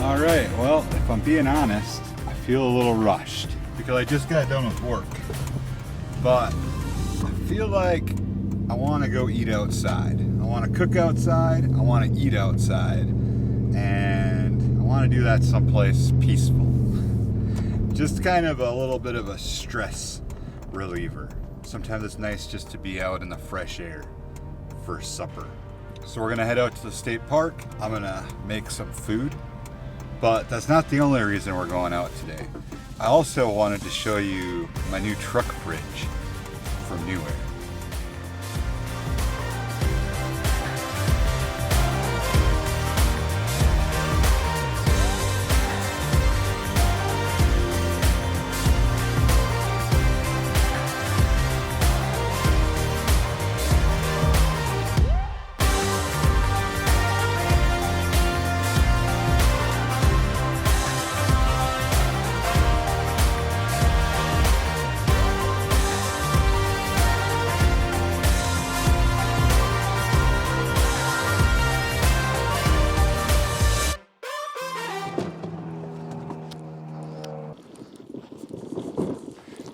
All right, well, if I'm being honest, I feel a little rushed because I just got done with work. But I feel like I want to go eat outside. I want to cook outside, I want to eat outside, and I want to do that someplace peaceful. Just kind of a little bit of a stress reliever. Sometimes it's nice just to be out in the fresh air for supper. So we're gonna head out to the state park. I'm gonna make some food, but that's not the only reason we're going out today. I also wanted to show you my new truck fridge from Newair.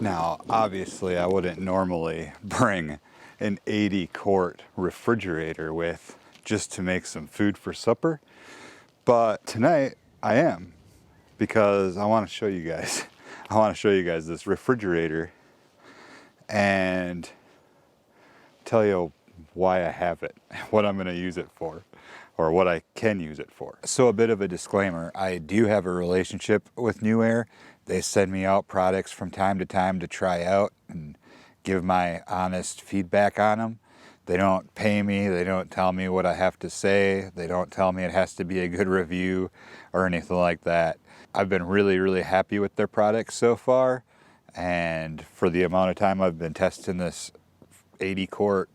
Now, obviously, I wouldn't normally bring an 80-quart refrigerator with just to make some food for supper, but tonight I am, because I want to show you guys. I want to show you guys this refrigerator and tell you why I have it, what I'm going to use it for, or what I can use it for. So a bit of a disclaimer, I do have a relationship with Newair. They send me out products from time to time to try out and give my honest feedback on them. They don't pay me, they don't tell me what I have to say, they don't tell me it has to be a good review or anything like that. I've been really happy with their products so far, and for the amount of time I've been testing this 80-quart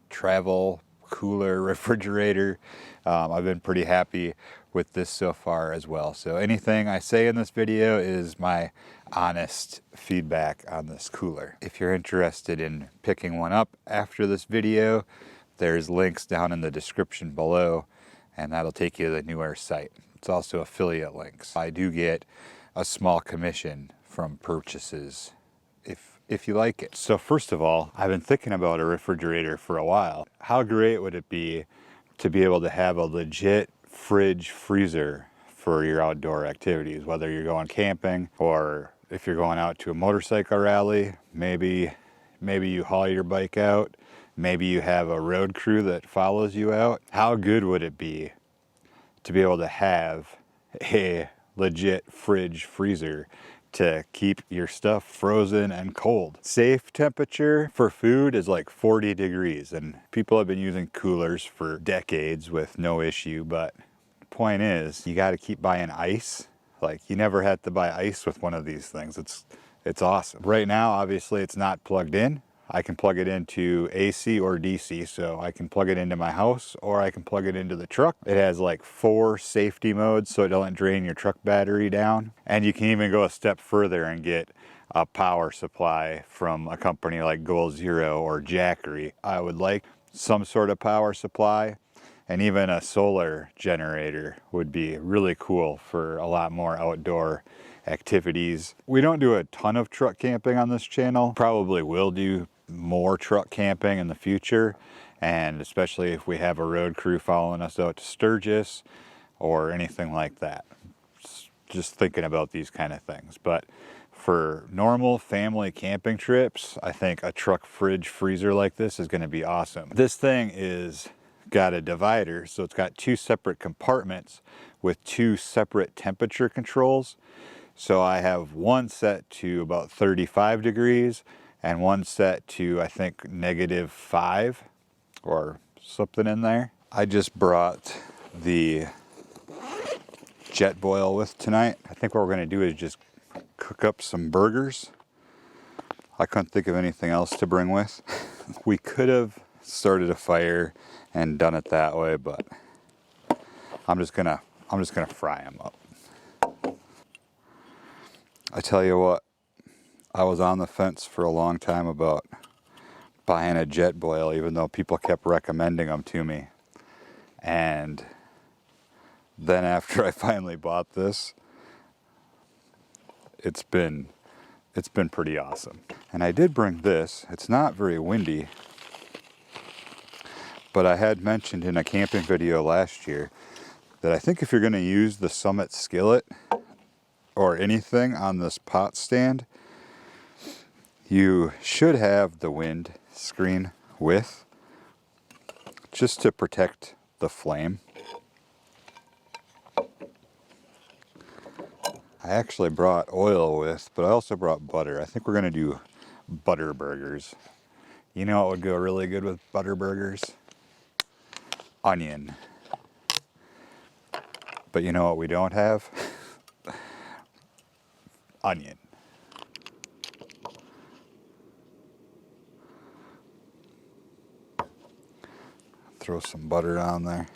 travel cooler refrigerator, I've been pretty happy with this so far as well. So anything I say in this video is my honest feedback on this cooler. If you're interested in picking one up after this video, there's links down in the description below, and that'll take you to the Newair site. It's also affiliate links. I do get a small commission from purchases if you like it. So first of all, I've been thinking about a refrigerator for a while. How great would it be to be able to have a legit fridge freezer for your outdoor activities, whether you're going camping or if you're going out to a motorcycle rally, maybe you haul your bike out, maybe you have a road crew that follows you out. How good would it be to be able to have a legit fridge freezer to keep your stuff frozen and cold? Safe temperature for food is like 40 degrees, and people have been using coolers for decades with no issue, but the point is you got to keep buying ice. Like, you never had to buy ice with one of these things. It's awesome. Right now, obviously, it's not plugged in. I can plug it into AC or DC, so I can plug it into my house or I can plug it into the truck. It has like 4 safety modes so it doesn't drain your truck battery down. And you can even go a step further and get a power supply from a company like Goal Zero or Jackery. I would like some sort of power supply, and even a solar generator would be really cool for a lot more outdoor activities. We don't do a ton of truck camping on this channel. Probably will do more truck camping in the future, and especially if we have a road crew following us out to Sturgis or anything like that. Just thinking about these kind of things. But for normal family camping trips, I think a truck fridge freezer like this is going to be awesome. This thing is got a divider, so it's got 2 separate compartments with 2 separate temperature controls. So I have one set to about 35 degrees and one set to, I think, -5 or something in there. I just brought the jet boil with tonight. I think what we're going to do is just cook up some burgers. I couldn't think of anything else to bring with. We could have started a fire and done it that way, but I'm just gonna fry them up. I tell you what, I was on the fence for a long time about buying a jet boil, even though people kept recommending them to me. And then after I finally bought this, it's been pretty awesome. And I did bring this. It's not very windy, but I had mentioned in a camping video last year that I think if you're going to use the Summit skillet or anything on this pot stand, you should have the wind screen with, just to protect the flame. I actually brought oil with, but I also brought butter. I think we're gonna do butter burgers. You know what would go really good with butter burgers? Onion. But you know what we don't have? Onion. Throw some butter on there.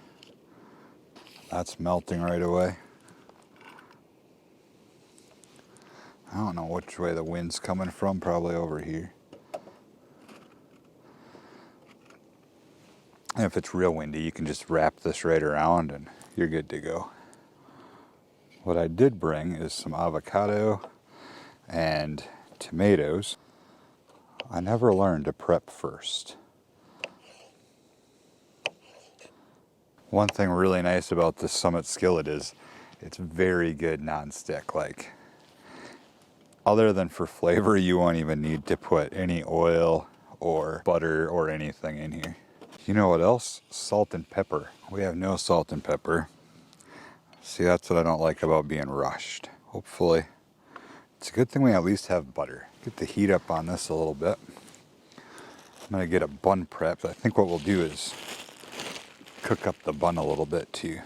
That's melting right away. I don't know which way the wind's coming from, probably over here. And if it's real windy, you can just wrap this right around and you're good to go. What I did bring is some avocado and tomatoes. I never learned to prep first. One thing really nice about this Summit skillet is it's very good non-stick. Like, other than for flavor, you won't even need to put any oil or butter or anything in here. You know what else? Salt and pepper. We have no salt and pepper. See, that's what I don't like about being rushed. Hopefully, it's a good thing we at least have butter. Get the heat up on this a little bit. I'm gonna get a bun prepped. I think what we'll do is cook up the bun a little bit to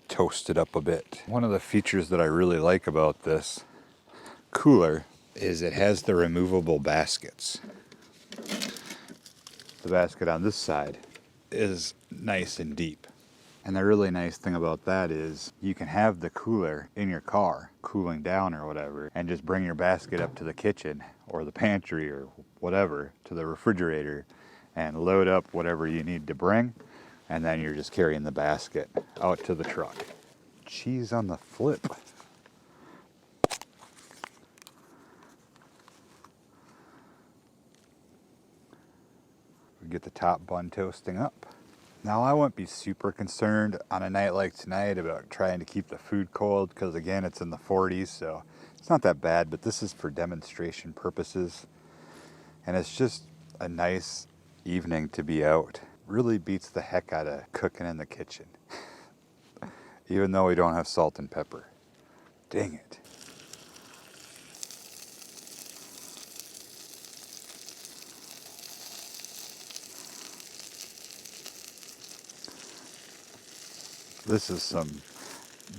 toast it up a bit. One of the features that I really like about this cooler is it has the removable baskets. The basket on this side is nice and deep. And the really nice thing about that is you can have the cooler in your car, cooling down or whatever, and just bring your basket up to the kitchen or the pantry or whatever, to the refrigerator, and load up whatever you need to bring, and then you're just carrying the basket out to the truck. Cheese on the flip. We get the top bun toasting up. Now, I wouldn't be super concerned on a night like tonight about trying to keep the food cold, because again, it's in the 40s, so it's not that bad, but this is for demonstration purposes. And it's just a nice evening to be out. Really beats the heck out of cooking in the kitchen. Even though we don't have salt and pepper. Dang it. This is some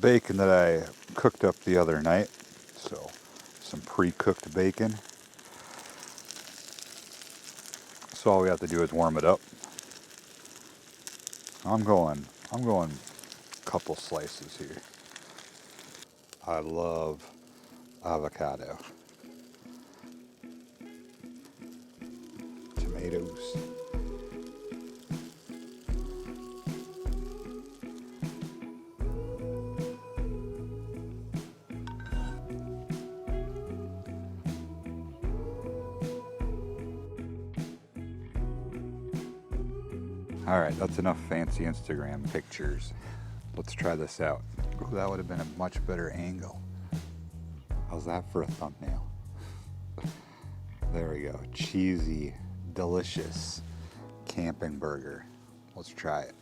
bacon that I cooked up the other night. So, some pre-cooked bacon. So all we have to do is warm it up. I'm going a couple slices here. I love avocado. Tomatoes. All right, that's enough fancy Instagram pictures. Let's try this out. Ooh, that would have been a much better angle. How's that for a thumbnail? There we go. Cheesy, delicious camping burger. Let's try it.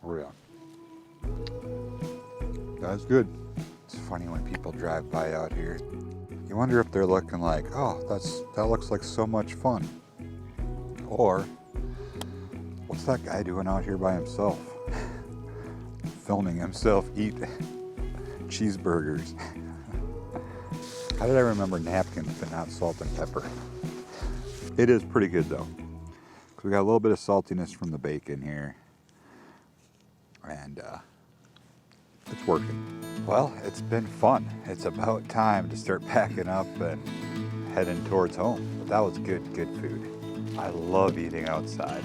Real. That's good. It's funny when people drive by out here. You wonder if they're looking like, oh, that looks like so much fun. Or, what's that guy doing out here by himself? Filming himself eat cheeseburgers. How did I remember napkins but not salt and pepper? It is pretty good though. We got a little bit of saltiness from the bacon here. And it's working. Well, it's been fun. It's about time to start packing up and heading towards home. But that was good food. I love eating outside.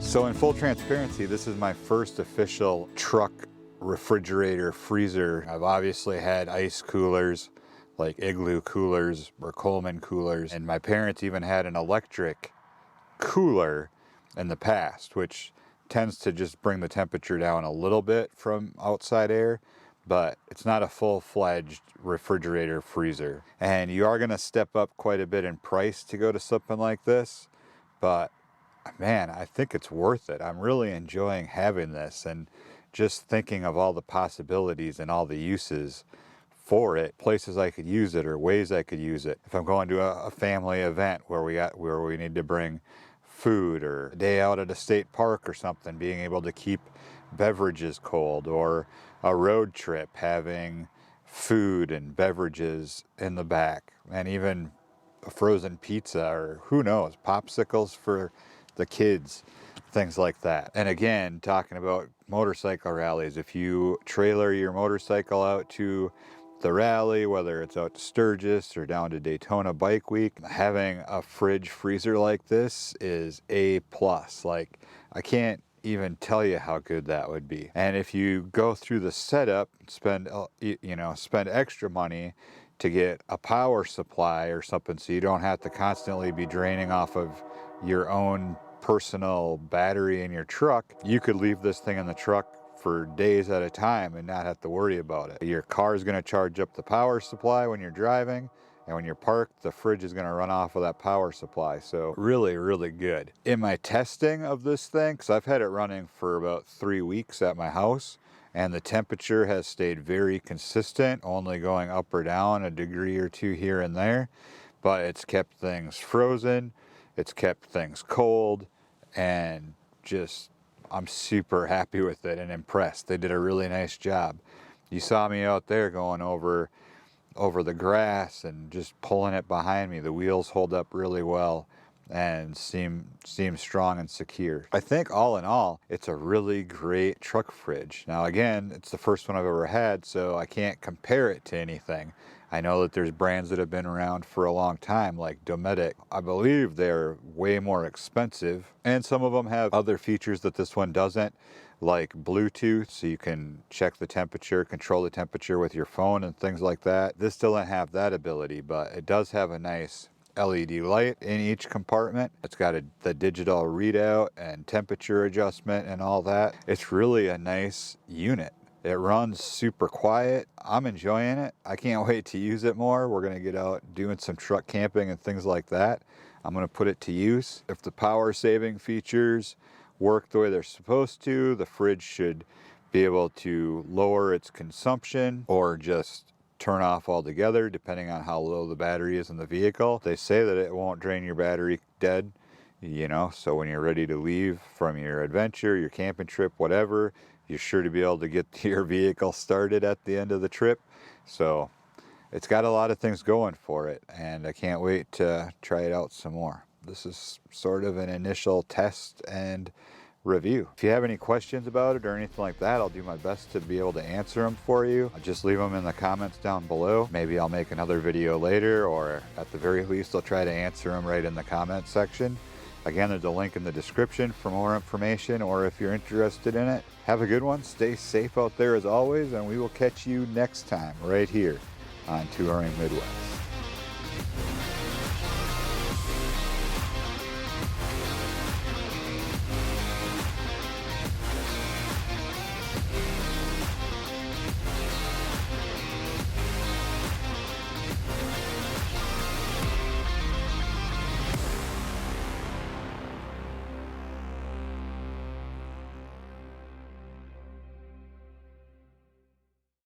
So in full transparency, this is my first official truck refrigerator freezer. I've obviously had ice coolers, like Igloo coolers or Coleman coolers, and my parents even had an electric cooler in the past, which tends to just bring the temperature down a little bit from outside air, but it's not a full-fledged refrigerator freezer. And you are going to step up quite a bit in price to go to something like this, but man, I think it's worth it. I'm really enjoying having this and just thinking of all the possibilities and all the uses for it, places I could use it or ways I could use it. If I'm going to a family event where we need to bring food, or a day out at a state park or something, being able to keep beverages cold, or a road trip having food and beverages in the back, and even a frozen pizza, or who knows, popsicles for the kids, things like that. And again, talking about motorcycle rallies, if you trailer your motorcycle out to the rally, whether it's out to Sturgis or down to Daytona Bike Week, having a fridge freezer like this is A+. Like, I can't even tell you how good that would be. And if you go through the setup, spend extra money to get a power supply or something, so you don't have to constantly be draining off of your own personal battery in your truck, you could leave this thing in the truck for days at a time and not have to worry about it. Your car is going to charge up the power supply when you're driving, and when you're parked, the fridge is going to run off of that power supply. So really, really good. In my testing of this thing, because I've had it running for about 3 weeks at my house, and the temperature has stayed very consistent, only going up or down a degree or two here and there, but it's kept things frozen, it's kept things cold, and just, I'm super happy with it and impressed. They did a really nice job. You saw me out there going over the grass and just pulling it behind me. The wheels hold up really well and seem strong and secure. I think all in all, it's a really great truck fridge. Now again, it's the first one I've ever had, so I can't compare it to anything. I know that there's brands that have been around for a long time, like Dometic. I believe they're way more expensive, and some of them have other features that this one doesn't, like Bluetooth, so you can check the temperature, control the temperature with your phone and things like that. This doesn't have that ability, but it does have a nice LED light in each compartment. It's got the digital readout and temperature adjustment and all that. It's really a nice unit. It runs super quiet. I'm enjoying it. I can't wait to use it more. We're gonna get out doing some truck camping and things like that. I'm gonna put it to use. If the power saving features work the way they're supposed to, the fridge should be able to lower its consumption or just turn off altogether depending on how low the battery is in the vehicle. They say that it won't drain your battery dead, you know, so when you're ready to leave from your adventure, your camping trip, whatever, you're sure to be able to get your vehicle started at the end of the trip. So it's got a lot of things going for it, and I can't wait to try it out some more. This is sort of an initial test and review. If you have any questions about it or anything like that, I'll do my best to be able to answer them for you. Just leave them in the comments down below. Maybe I'll make another video later, or at the very least I'll try to answer them right in the comments section. Again, there's a link in the description for more information, or if you're interested in it. Have a good one, stay safe out there as always, and we will catch you next time right here on Touring Midwest.